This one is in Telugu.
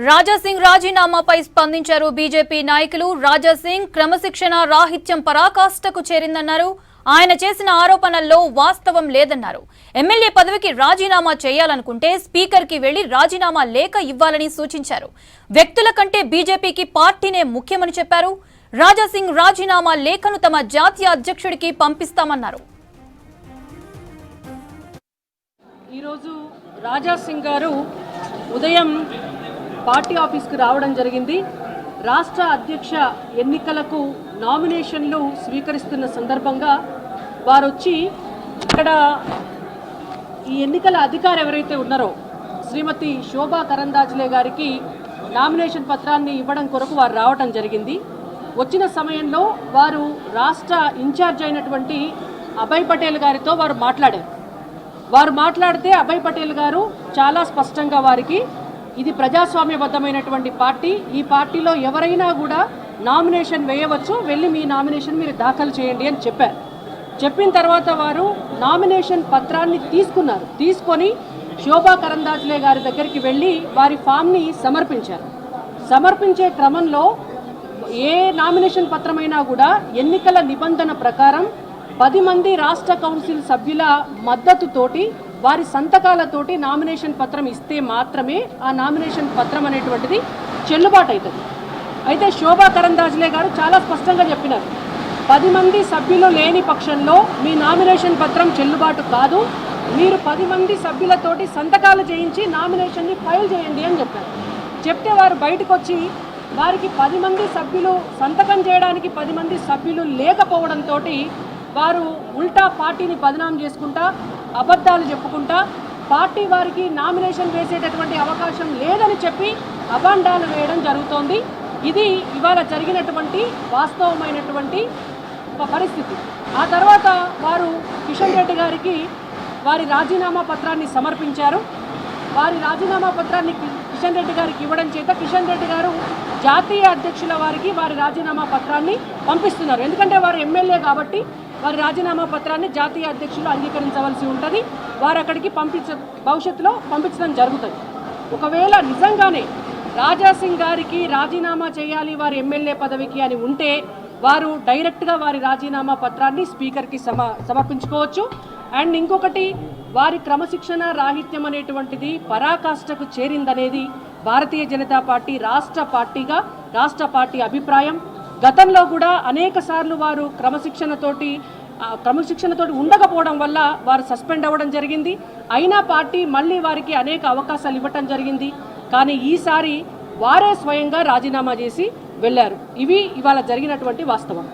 రాజాసింగ్ రాజీనామాపై స్పందించారు బీజేపీ నాయకులు. రాజాసింగ్ క్రమశిక్షణ రాహిత్యం పరాకాష్ఠకు చేరిందన్నారు. ఆయన చేసిన ఆరోపణల్లో వాస్తవం లేదన్నారు. ఎమ్మెల్యే పదవికి రాజీనామా చేయాలనుకుంటే స్పీకర్ కి వెళ్లి రాజీనామా లేఖ ఇవ్వాలని సూచించారు. వ్యక్తుల కంటే బీజేపీకి పార్టీనే ముఖ్యమని చెప్పారు. రాజాసింగ్ రాజీనామా లేఖను తమ జాతీయ అధ్యక్షుడికి పంపిస్తామన్నారు. ఈరోజు రాజాసింగ్ గారు ఉదయం పార్టీ ఆఫీస్కి రావడం జరిగింది. రాష్ట్ర అధ్యక్ష ఎన్నికలకు నామినేషన్లు స్వీకరిస్తున్న సందర్భంగా వారు వచ్చి ఇక్కడ ఈ ఎన్నికల అధికారి ఎవరైతే ఉన్నారో శ్రీమతి శోభా కరందాజ్లే గారికి నామినేషన్ పత్రాన్ని ఇవ్వడం కొరకు వారు రావడం జరిగింది. వచ్చిన సమయంలో వారు రాష్ట్ర ఇన్ఛార్జ్ అయినటువంటి అభయ్ పటేల్ గారితో వారు మాట్లాడితే అభయ్ పటేల్ గారు చాలా స్పష్టంగా వారికి ఇది ప్రజాస్వామ్యబద్ధమైనటువంటి పార్టీ, ఈ పార్టీలో ఎవరైనా కూడా నామినేషన్ వేయవచ్చు, వెళ్ళి మీ నామినేషన్ మీరు దాఖలు చేయండి అని చెప్పారు. చెప్పిన తర్వాత వారు నామినేషన్ పత్రాన్ని తీసుకొని శోభా కరందాజ్లే గారి దగ్గరికి వెళ్ళి వారి ఫామ్ని సమర్పించే క్రమంలో ఏ నామినేషన్ పత్రమైనా కూడా ఎన్నికల నిబంధన ప్రకారం 10 మంది రాష్ట్ర కౌన్సిల్ సభ్యుల మద్దతుతోటి వారి సంతకాలతోటి నామినేషన్ పత్రం ఇస్తే మాత్రమే ఆ నామినేషన్ పత్రం అనేటువంటిది చెల్లుబాటు అవుతుంది. అయితే శోభా కరందాజ్లే గారు చాలా స్పష్టంగా చెప్పినారు, 10 మంది సభ్యులు లేని పక్షంలో మీ నామినేషన్ పత్రం చెల్లుబాటు కాదు, మీరు 10 మంది సభ్యులతోటి సంతకాలు చేయించి నామినేషన్ని ఫైల్ చేయండి అని చెప్పారు. చెప్తే వారు బయటకు వచ్చి వారికి 10 మంది సభ్యులు సంతకం చేయడానికి 10 మంది సభ్యులు లేకపోవడంతో వారు ఉల్టా పార్టీని బదనాం చేసుకుంటా అబద్ధాలు చెప్పుకుంటా పార్టీ వారికి నామినేషన్ వేసేటటువంటి అవకాశం లేదని చెప్పి అభాండాలు వేయడం జరుగుతోంది. ఇది ఇవాళ జరిగినటువంటి వాస్తవమైనటువంటి పరిస్థితి. ఆ తర్వాత వారు కిషన్ రెడ్డి గారికి వారి రాజీనామా పత్రాన్ని సమర్పించారు. వారి రాజీనామా పత్రాన్ని కిషన్ రెడ్డి గారికి ఇవ్వడం చేత కిషన్ రెడ్డి గారు జాతీయ అధ్యక్షుల వారికి వారి రాజీనామా పత్రాన్ని పంపిస్తున్నారు. ఎందుకంటే వారు ఎమ్మెల్యే కాబట్టి వారి రాజీనామా పత్రాన్ని జాతీయ అధ్యక్షులు అంగీకరించవలసి ఉంటుంది. వారు అక్కడికి భవిష్యత్తులో పంపించడం జరుగుతుంది. ఒకవేళ నిజంగానే రాజాసింగ్ గారికి రాజీనామా చేయాలి వారి ఎమ్మెల్యే పదవికి అని ఉంటే వారు డైరెక్ట్గా వారి రాజీనామా పత్రాన్ని స్పీకర్కి సమర్పించుకోవచ్చు. అండ్ ఇంకొకటి, వారి క్రమశిక్షణ రాహిత్యం అనేటువంటిది పరాకాష్ఠకు చేరిందనేది భారతీయ జనతా పార్టీ రాష్ట్ర పార్టీ అభిప్రాయం. గతంలో కూడా అనేక సార్లు వారు క్రమశిక్షణతోటి ఉండకపోవడం వల్ల వారు సస్పెండ్ అవ్వడం జరిగింది. అయినా పార్టీ మళ్ళీ వారికి అనేక అవకాశాలు ఇవ్వటం జరిగింది. కానీ ఈసారి వారే స్వయంగా రాజీనామా చేసి వెళ్ళారు. ఇవి ఇవాళ జరిగినటువంటి వాస్తవం.